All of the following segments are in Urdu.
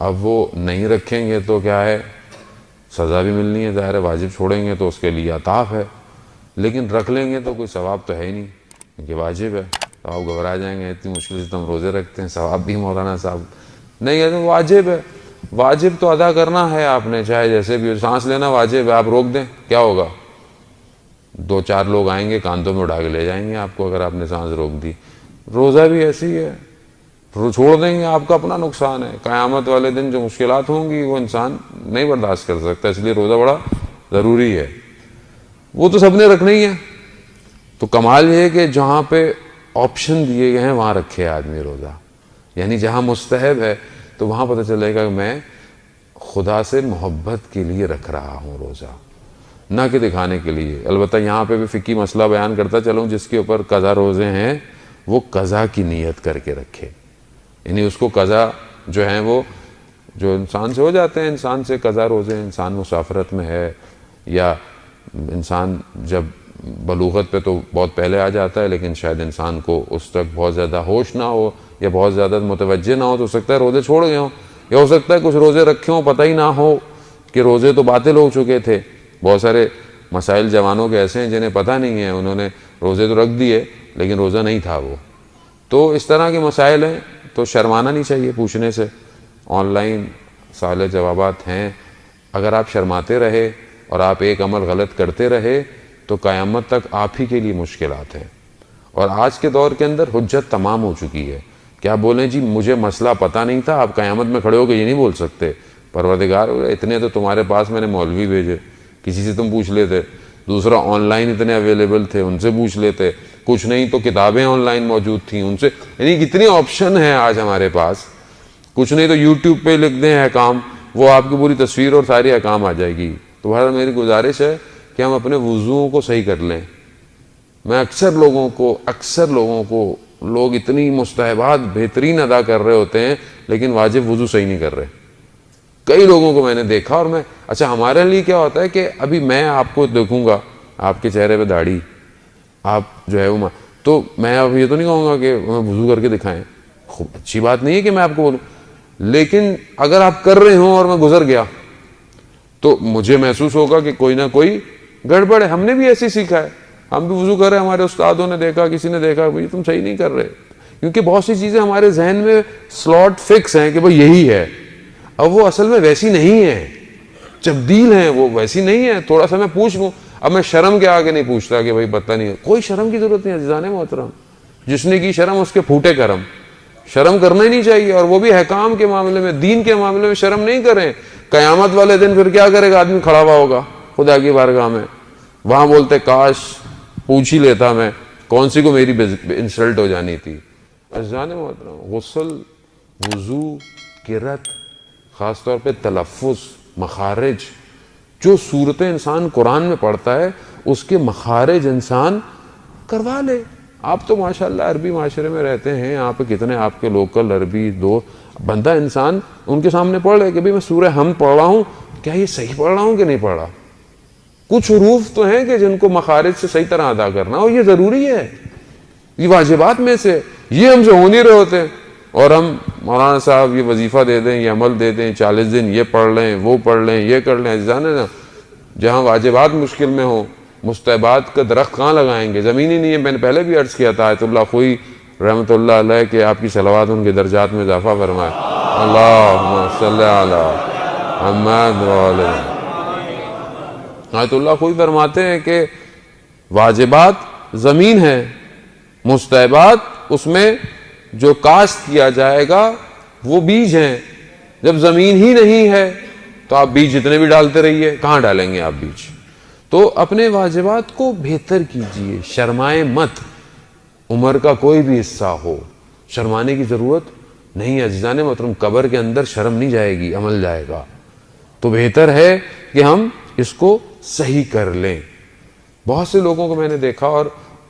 اب وہ نہیں رکھیں گے تو کیا ہے، سزا بھی ملنی ہے، ظاہر ہے واجب چھوڑیں گے تو اس کے لیے عطاف ہے، لیکن رکھ لیں گے تو کوئی ثواب تو ہے ہی نہیں کیونکہ واجب ہے، تو آپ گھبرا جائیں گے اتنی مشکل سے تم روزے رکھتے ہیں، ثواب بھی مولانا صاحب نہیں ہے، تو واجب ہے، واجب تو ادا کرنا ہے آپ نے، چاہے جیسے بھی ہو، سانس لینا واجب ہے، آپ روک دیں کیا ہوگا، 2-4 لوگ آئیں گے کاندھوں میں اٹھا کے لے جائیں گے آپ کو اگر آپ نے سانس روک دی۔ روزہ بھی ایسی ہے، چھوڑ دیں گے آپ کا اپنا نقصان ہے، قیامت والے دن جو مشکلات ہوں گی وہ انسان نہیں برداشت کر سکتا، اس لیے روزہ بڑا ضروری ہے، وہ تو سب نے رکھنا ہی ہے۔ تو کمال یہ ہے کہ جہاں پہ آپشن دیے گئے ہیں وہاں رکھے آدمی روزہ، یعنی جہاں مستحب ہے تو وہاں پتہ چلے گا کہ میں خدا سے محبت کے لیے رکھ رہا ہوں روزہ، نہ کہ دکھانے کے لیے۔ البتہ یہاں پہ بھی فقہی مسئلہ بیان کرتا چلوں، جس کے اوپر قضا روزے ہیں وہ قضا کی نیت کر کے رکھے، یعنی اس کو قضا جو ہیں وہ جو انسان سے ہو جاتے ہیں، انسان سے قضا روزے، انسان مسافرت میں ہے یا انسان جب بلوغت پہ تو بہت پہلے آ جاتا ہے، لیکن شاید انسان کو اس تک بہت زیادہ ہوش نہ ہو یا بہت زیادہ متوجہ نہ ہو، تو ہو سکتا ہے روزے چھوڑ گئے ہوں، یا ہو سکتا ہے کچھ روزے رکھے ہوں پتہ ہی نہ ہو کہ روزے تو باطل ہو چکے تھے۔ بہت سارے مسائل جوانوں کے ایسے ہیں جنہیں پتہ نہیں ہے، انہوں نے روزے تو رکھ دیے لیکن روزہ نہیں تھا وہ، تو اس طرح کے مسائل ہیں، تو شرمانا نہیں چاہیے پوچھنے سے۔ آن لائن سوال جوابات ہیں، اگر آپ شرماتے رہے اور آپ ایک عمل غلط کرتے رہے تو قیامت تک آپ ہی کے لیے مشکلات ہیں، اور آج کے دور کے اندر حجت تمام ہو چکی ہے، کیا بولیں جی مجھے مسئلہ پتہ نہیں تھا، آپ قیامت میں کھڑے ہو کے یہ نہیں بول سکتے پروردگار اتنے تو تمہارے پاس میں نے مولوی بھیجے، کسی سے تم پوچھ لیتے، دوسرا آن لائن اتنے اویلیبل تھے ان سے پوچھ لیتے، کچھ نہیں تو کتابیں آن لائن موجود تھیں ان سے، یعنی کتنی آپشن ہیں آج ہمارے پاس، کچھ نہیں تو یوٹیوب پہ لکھ دیں احکام، وہ آپ کی پوری تصویر اور ساری احکام آ جائے گی۔ تو بہرحال میری گزارش ہے کہ ہم اپنے وضوؤں کو صحیح کر لیں۔ میں اکثر لوگوں کو لوگ اتنی مستحبات بہترین ادا کر رہے ہوتے ہیں لیکن واجب وضو صحیح نہیں کر رہے، کئی لوگوں کو میں نے دیکھا، اور میں اچھا ہمارے لیے کیا ہوتا ہے کہ ابھی میں آپ کو دیکھوں گا، آپ کے چہرے پہ داڑھی، آپ جو ہے وہ، تو میں اب یہ تو نہیں کہوں گا کہ ہمیں وضو کر کے دکھائیں، خوب اچھی بات نہیں ہے کہ میں آپ کو بولوں، لیکن اگر آپ کر رہے ہوں اور میں گزر گیا تو مجھے محسوس ہوگا کہ کوئی نہ کوئی گڑبڑ ہے۔ ہم نے بھی ایسے سیکھا ہے، ہم بھی وضو کر رہے ہیں، ہمارے استادوں نے دیکھا، کسی نے دیکھا بھائی تم صحیح نہیں کر رہے، کیونکہ بہت سی چیزیں ہمارے ذہن میں سلاٹ فکس ہیں کہ بھائی یہی ہے، اب وہ اصل میں ویسی نہیں ہے، تبدیل ہیں، وہ ویسی نہیں ہے، تھوڑا سا میں پوچھ لوں، اب میں شرم کے آگے نہیں پوچھتا کہ بھائی پتہ نہیں، کوئی شرم کی ضرورت نہیں عزیزان محترم، جس نے کی شرم اس کے پھوٹے کرم، شرم کرنا ہی نہیں چاہیے، اور وہ بھی احکام کے معاملے میں، دین کے معاملے میں شرم نہیں کریں۔ قیامت والے دن پھر کیا کرے گا آدمی، کھڑا ہوا ہوگا خدا کی بارگاہ میں، وہاں بولتے کاش پوچھ ہی لیتا میں، کون سی کو میری انسلٹ ہو جانی تھی۔ عزیزان محترم، غسل، وضو، قرت، خاص طور پہ تلفظ، مخارج، جو صورتیں انسان قرآن میں پڑھتا ہے اس کے مخارج انسان کروا لے۔ آپ تو ماشاءاللہ عربی معاشرے میں رہتے ہیں، یہاں پہ کتنے آپ کے لوکل عربی دو بندہ انسان ان کے سامنے پڑھ رہے کہ بھئی میں سورہ حمد پڑھ رہا ہوں، کیا یہ صحیح پڑھ رہا ہوں کہ نہیں پڑھ رہا؟ کچھ حروف تو ہیں کہ جن کو مخارج سے صحیح طرح ادا کرنا، اور یہ ضروری ہے، یہ واجبات میں سے، یہ ہم سے ہو نہیں رہے ہوتے، اور ہم مولانا صاحب یہ وظیفہ دے دیں، یہ عمل دے دیں، 40 دن یہ پڑھ لیں، وہ پڑھ لیں، یہ کر لیں۔ عزیزان نا، جہاں واجبات مشکل میں ہوں، مستحبات کا درخت کہاں لگائیں گے؟ زمین ہی نہیں ہے۔ میں نے پہلے بھی عرض کیا تھا، آیت اللہ خوئی رحمۃ اللہ علیہ کہ آپ کی صلوات ان کے درجات میں اضافہ فرمائے، اللہم صلی علی محمد وعلی۔ آیت اللہ خوئی فرماتے ہیں کہ واجبات زمین ہے، مستحبات اس میں جو کاشت کیا جائے گا وہ بیج ہیں۔ جب زمین ہی نہیں ہے تو آپ بیج جتنے بھی ڈالتے رہیے، کہاں ڈالیں گے آپ بیج؟ تو اپنے واجبات کو بہتر کیجئے، شرمائے مت۔ عمر کا کوئی بھی حصہ ہو، شرمانے کی ضرورت نہیں ہے عزیزان محترم، قبر کے اندر شرم نہیں جائے گی، عمل جائے گا۔ تو بہتر ہے کہ ہم اس کو صحیح کر لیں۔ بہت سے لوگوں کو میں نے دیکھا اور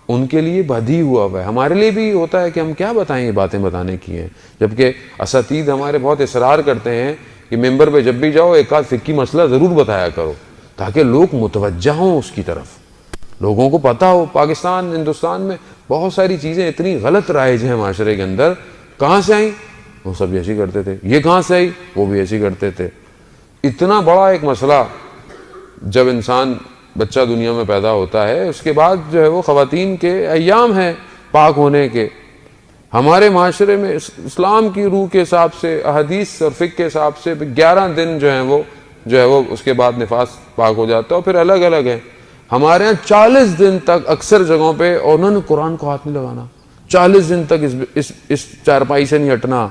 ان کے لیے بدی ہوا ہے، ہمارے لیے بھی ہوتا ہے کہ ہم کیا بتائیں، یہ باتیں بتانے کی ہیں، جبکہ اساتید ہمارے بہت اصرار کرتے ہیں کہ ممبر پہ جب بھی جاؤ ایک آدھ فقہی مسئلہ ضرور بتایا کرو تاکہ لوگ متوجہ ہوں اس کی طرف، لوگوں کو پتہ ہو۔ پاکستان، ہندوستان میں بہت ساری چیزیں اتنی غلط رائج ہیں معاشرے کے اندر، کہاں سے آئیں؟ وہ سب ایسے کرتے تھے، یہ کہاں سے آئی، وہ بھی ایسے کرتے تھے۔ اتنا بڑا ایک مسئلہ جب انسان بچہ دنیا میں پیدا ہوتا ہے، اس کے بعد جو ہے وہ خواتین کے ایام ہیں پاک ہونے کے۔ ہمارے معاشرے میں اسلام کی روح کے حساب سے، احادیث اور فقہ کے حساب سے 11 دن جو ہے وہ اس کے بعد نفاس پاک ہو جاتا ہے، اور پھر الگ الگ ہیں۔ ہمارے ہاں 40 دن تک اکثر جگہوں پہ، اور انہوں نے قرآن کو ہاتھ نہیں لگانا، 40 دن تک اس چارپائی سے نہیں ہٹنا۔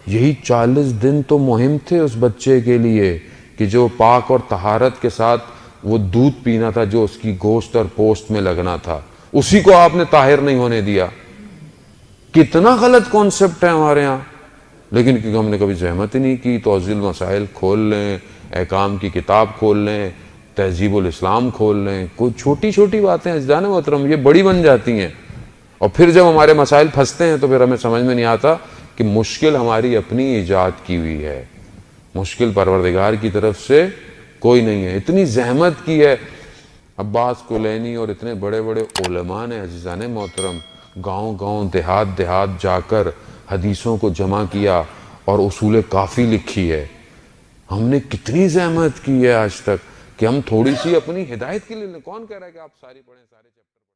یہی 40 دن تو مہم تھے اس بچے کے لیے کہ جو پاک اور طہارت کے ساتھ وہ دودھ پینا تھا جو اس کی گوشت اور پوست میں لگنا تھا، اسی کو آپ نے طاہر نہیں ہونے دیا۔ کتنا غلط کانسیپٹ ہے ہمارے ہاں، لیکن کیونکہ ہم نے کبھی زحمت ہی نہیں کی۔ توضیح المسائل کھول لیں، احکام کی کتاب کھول لیں، تہذیب الاسلام کھول لیں، کوئی چھوٹی چھوٹی باتیں عزیزان محترم یہ بڑی بن جاتی ہیں، اور پھر جب ہمارے مسائل پھنستے ہیں تو پھر ہمیں سمجھ میں نہیں آتا کہ مشکل ہماری اپنی ایجاد کی ہوئی ہے، مشکل پروردگار کی طرف سے کوئی نہیں ہے۔ اتنی زحمت کی ہے عباس کلینی اور اتنے بڑے بڑے علماء نے عزیزان محترم، گاؤں گاؤں دیہات دیہات جا کر حدیثوں کو جمع کیا اور اصول کافی لکھی ہے۔ ہم نے کتنی زحمت کی ہے آج تک کہ ہم تھوڑی سی اپنی ہدایت کے لیے، کون کہہ رہا ہے کہ آپ ساری پڑھیں، سارے چیپٹر